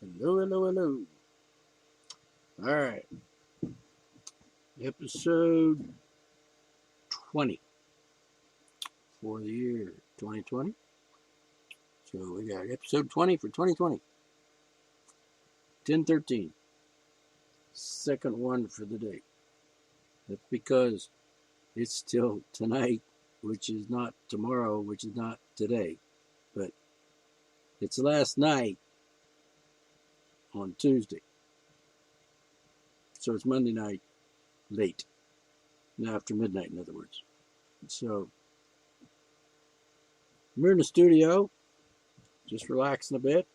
Hello, hello, hello. All right. Episode 20 for the year 2020. So we got episode 20 for 2020. 10/13. Second one for the day. That's because it's still tonight, which is not tomorrow, which is not today. But it's last night on Tuesday. So it's Monday night late. After midnight, in other words. So we're in the studio, just relaxing a bit.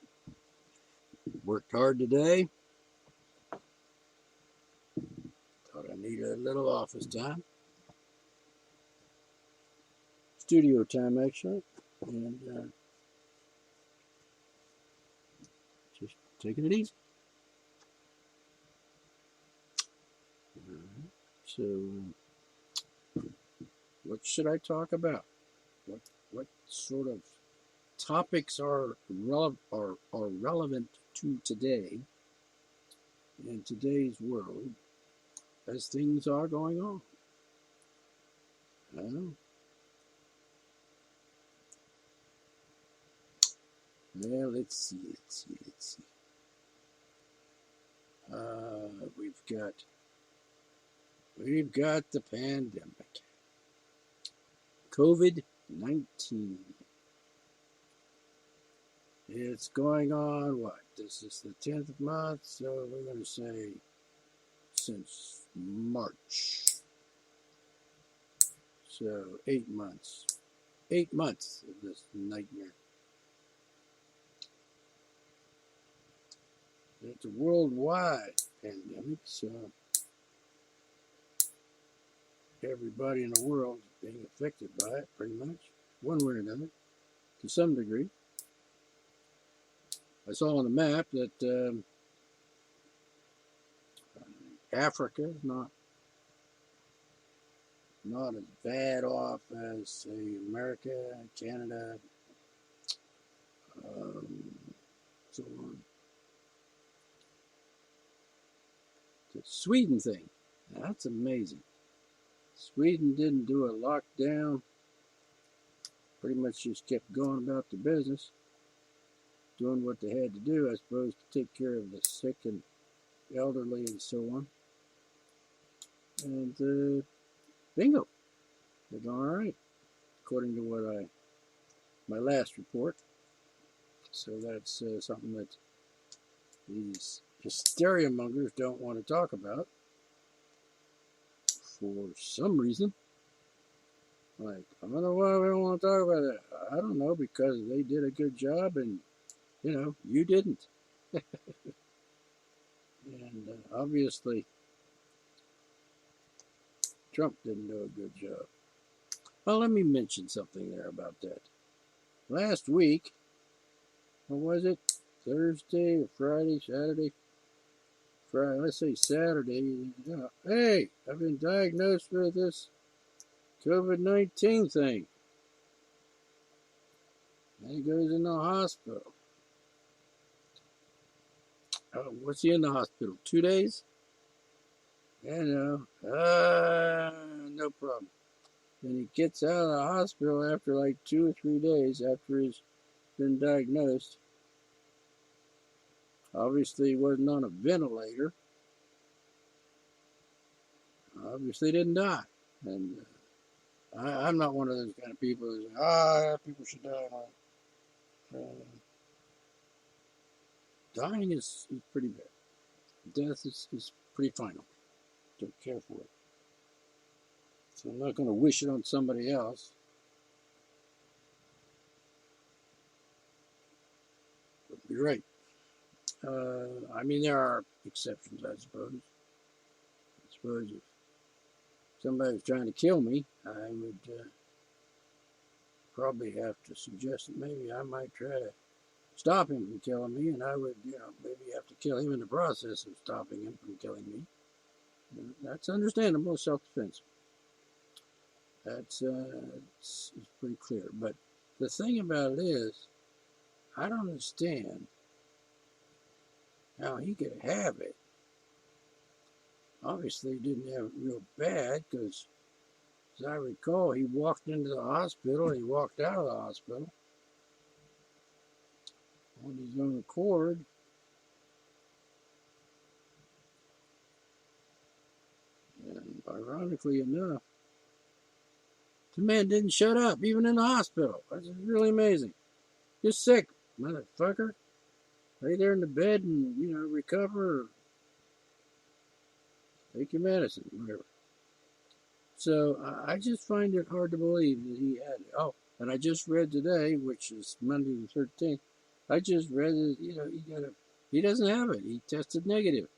Worked hard today. Thought I needed a little office time. Studio time, actually. And just taking it easy. So, what should I talk about? What sort of topics are relevant to today in today's world as things are going on? Well, let's see. We've got the pandemic, COVID-19. It's going on, what? This is the 10th month, so we're going to say since March. So 8 months. 8 months of this nightmare. It's a worldwide pandemic, so everybody in the world is being affected by it, pretty much, one way or another, to some degree. I saw on the map that Africa is not as bad off as, say, America, Canada, so on. The Sweden thing, that's amazing. Sweden didn't do a lockdown, pretty much just kept going about the business, doing what they had to do, I suppose, to take care of the sick and elderly and so on. And bingo, they're doing all right, according to what my last report. So that's something that these hysteria mongers don't want to talk about for some reason. Like, I don't know why we don't want to talk about that. I don't know, because they did a good job and, you didn't. And obviously, Trump didn't do a good job. Well, let me mention something there about that. Last week, what was it? Thursday or Friday, Saturday? Friday, let's say Saturday. Hey, I've been diagnosed with this COVID-19 thing. And he goes in the hospital. What's he in the hospital? 2 days? No problem. Then he gets out of the hospital after like 2 or 3 days after he's been diagnosed. Obviously, he wasn't on a ventilator. Obviously, didn't die. And I'm not one of those kind of people who say, people should die. Dying is pretty bad. Death is pretty final. Don't care for it. So I'm not going to wish it on somebody else. But be right. There are exceptions, I suppose. I suppose if somebody was trying to kill me, I would probably have to suggest that maybe I might try to stop him from killing me, and I would, maybe have to kill him in the process of stopping him from killing me. That's understandable, self-defense. That's it's pretty clear. But the thing about it is, I don't understand Now, he could have it. Obviously, he didn't have it real bad because, as I recall, he walked into the hospital, he walked out of the hospital on his own accord. And ironically enough, the man didn't shut up, even in the hospital. That's really amazing. You're sick, motherfucker. Lay there in the bed and, recover or take your medicine, whatever. So I just find it hard to believe that he had it. Oh, and I just read today, which is Monday the 13th, I just read that, he doesn't have it. He tested negative.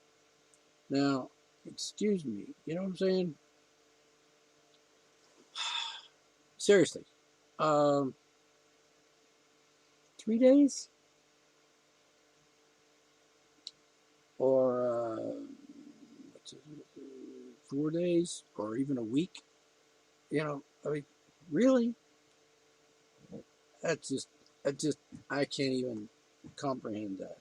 Now, excuse me, you know what I'm saying? Seriously. Um, 3 days? Or 4 days? Or even a week? I mean, really? That's just, I can't even comprehend that.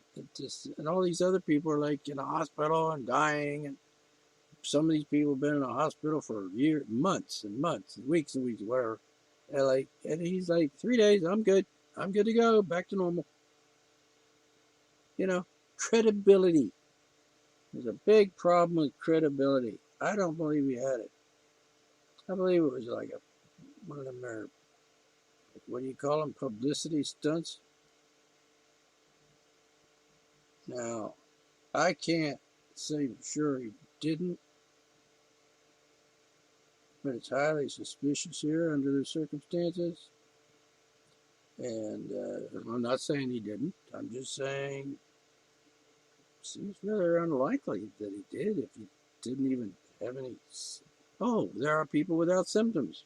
And all these other people are like in a hospital and dying, and some of these people have been in a hospital for years, months and months, and weeks, whatever. And he's like, 3 days, I'm good. I'm good to go, back to normal. Credibility. There's a big problem with credibility. I don't believe he had it. I believe it was like one of them, what do you call them, publicity stunts. Now, I can't say for sure he didn't, but it's highly suspicious here under the circumstances. And I'm not saying he didn't. I'm just saying it seems rather unlikely that he did if he didn't even have any. Oh, there are people without symptoms.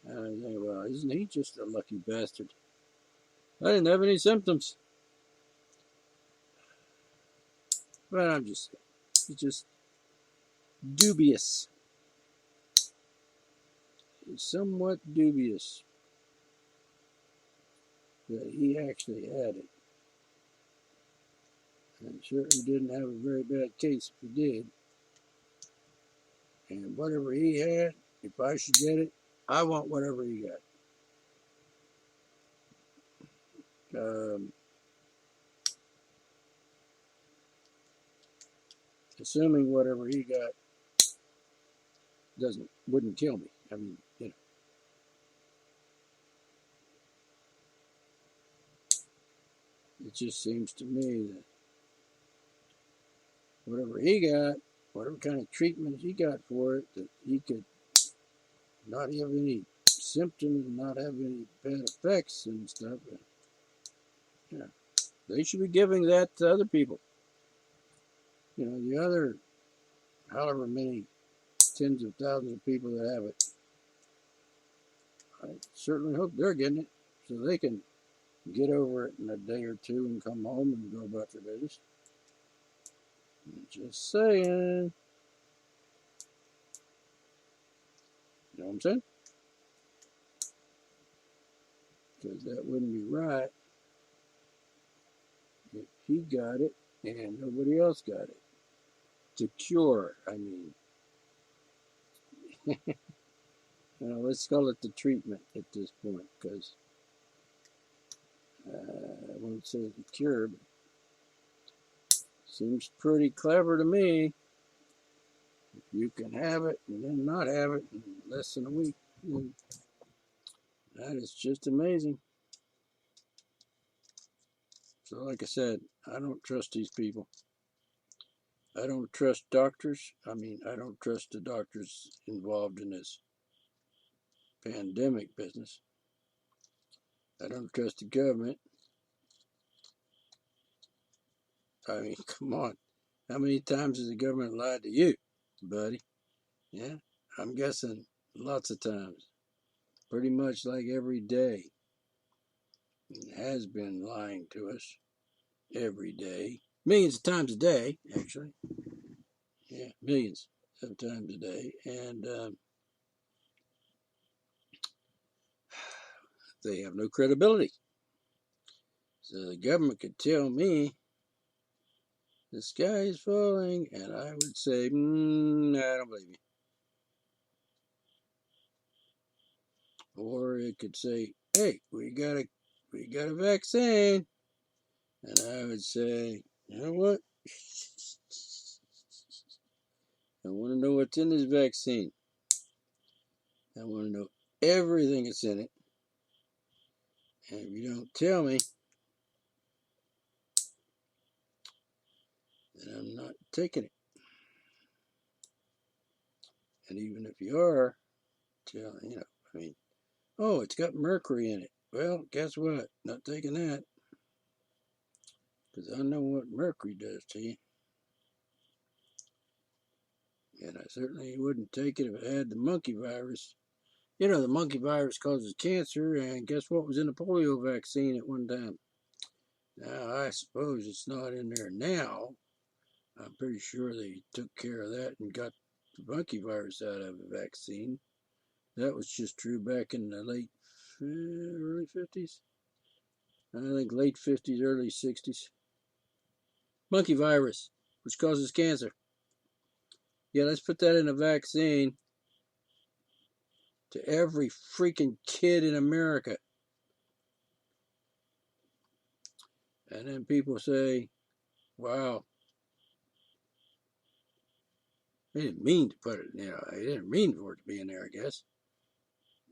And I think, well, isn't he just a lucky bastard? I didn't have any symptoms. But I'm just saying, it's just dubious. It's somewhat dubious that he actually had it. And certainly didn't have a very bad case if he did. And whatever he had, if I should get it, I want whatever he got. Assuming whatever he got wouldn't kill me. I mean, it just seems to me that whatever he got, whatever kind of treatment he got for it, that he could not have any symptoms and not have any bad effects and stuff. They should be giving that to other people. The other, however many tens of thousands of people that have it, I certainly hope they're getting it so they can get over it in a day or two and come home and go about their business. Just saying. You know what I'm saying? Because that wouldn't be right if he got it and nobody else got it. To cure, I mean. Let's call it the treatment at this point, because I won't say the cure, but seems pretty clever to me. If you can have it and then not have it in less than a week, that is just amazing. So like I said, I don't trust these people. I don't trust doctors. I don't trust the doctors involved in this pandemic business. I don't trust the government. Come on. How many times has the government lied to you, buddy? Yeah, I'm guessing lots of times. Pretty much like every day. It has been lying to us every day. Millions of times a day, actually. Yeah, millions of times a day. And they have no credibility. So the government could tell me the sky is falling, and I would say, I don't believe you. Or it could say, hey, we got a vaccine, and I would say, you know what? I want to know what's in this vaccine. I want to know everything that's in it. And if you don't tell me, then I'm not taking it. And even if you are, oh, it's got mercury in it. Well, guess what? Not taking that. Because I know what mercury does to you. And I certainly wouldn't take it if it had the monkey virus. You know, the monkey virus causes cancer, and guess what was in the polio vaccine at one time? Now, I suppose it's not in there now. I'm pretty sure they took care of that and got the monkey virus out of the vaccine. That was just true back in the early 50s. I think late 50s, early 60s. Monkey virus, which causes cancer. Yeah, let's put that in a vaccine to every freaking kid in America. And then people say, wow, they didn't mean to put it in there. They didn't mean for it to be in there, I guess.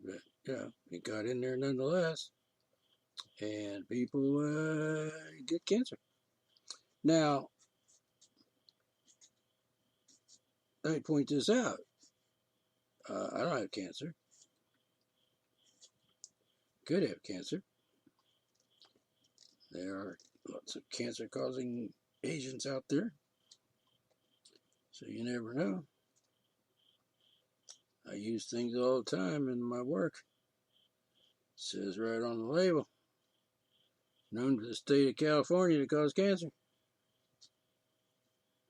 But, it got in there nonetheless. And people get cancer. Now, let me point this out. I don't have cancer. Could have cancer. There are lots of cancer-causing agents out there. So you never know. I use things all the time in my work. It says right on the label, known to the state of California to cause cancer.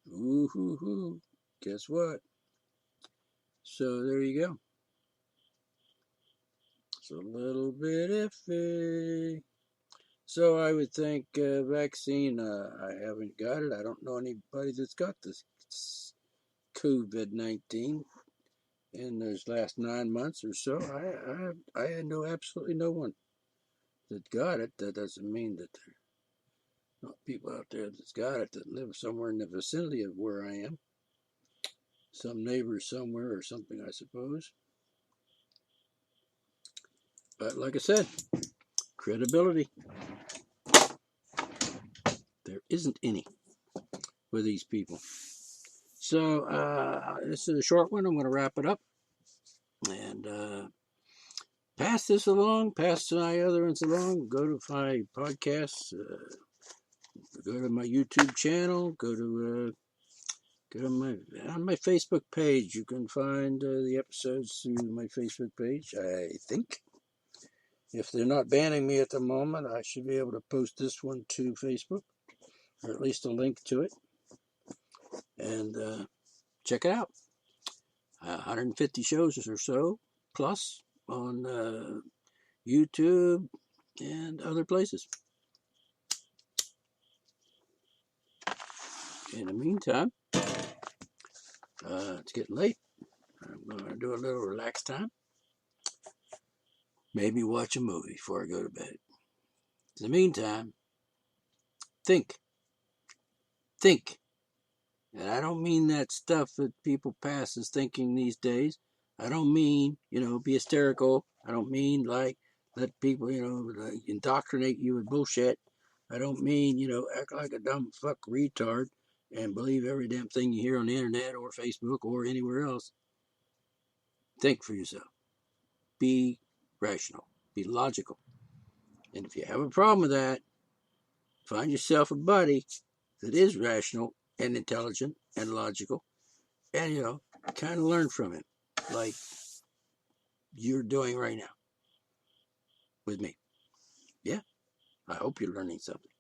Ooh, hoo, hoo. Guess what? So there you go. It's a little bit iffy. So I would think vaccine, I haven't got it. I don't know anybody that's got this Covid-19 in those last 9 months or so. I know absolutely no one that got it. That doesn't mean that there are not people out there that's got it that live somewhere in the vicinity of where I am. Some neighbors somewhere or something, I suppose. But like I said, credibility, there isn't any with these people. So this is a short one. I'm going to wrap it up and pass this along, pass my other ones along. Go to my podcasts, go to my YouTube channel, go to on my Facebook page. You can find the episodes through my Facebook page, I think. If they're not banning me at the moment, I should be able to post this one to Facebook, or at least a link to it. And check it out. 150 shows or so, plus on YouTube and other places. In the meantime, it's getting late. I'm going to do a little relax time. Maybe watch a movie before I go to bed. In the meantime, think. And I don't mean that stuff that people pass as thinking these days. I don't mean, be hysterical. I don't mean like let people, like indoctrinate you with bullshit. I don't mean, act like a dumb fuck retard and believe every damn thing you hear on the internet or Facebook or anywhere else. Think for yourself. Be rational. Be logical. And if you have a problem with that, find yourself a buddy that is rational and intelligent and logical and, kind of learn from him like you're doing right now with me. Yeah, I hope you're learning something.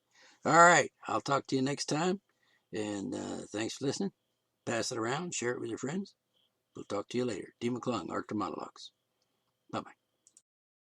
All right, I'll talk to you next time. And thanks for listening. Pass it around. Share it with your friends. We'll talk to you later. D. McClung, Art to Monologues. Bye-bye.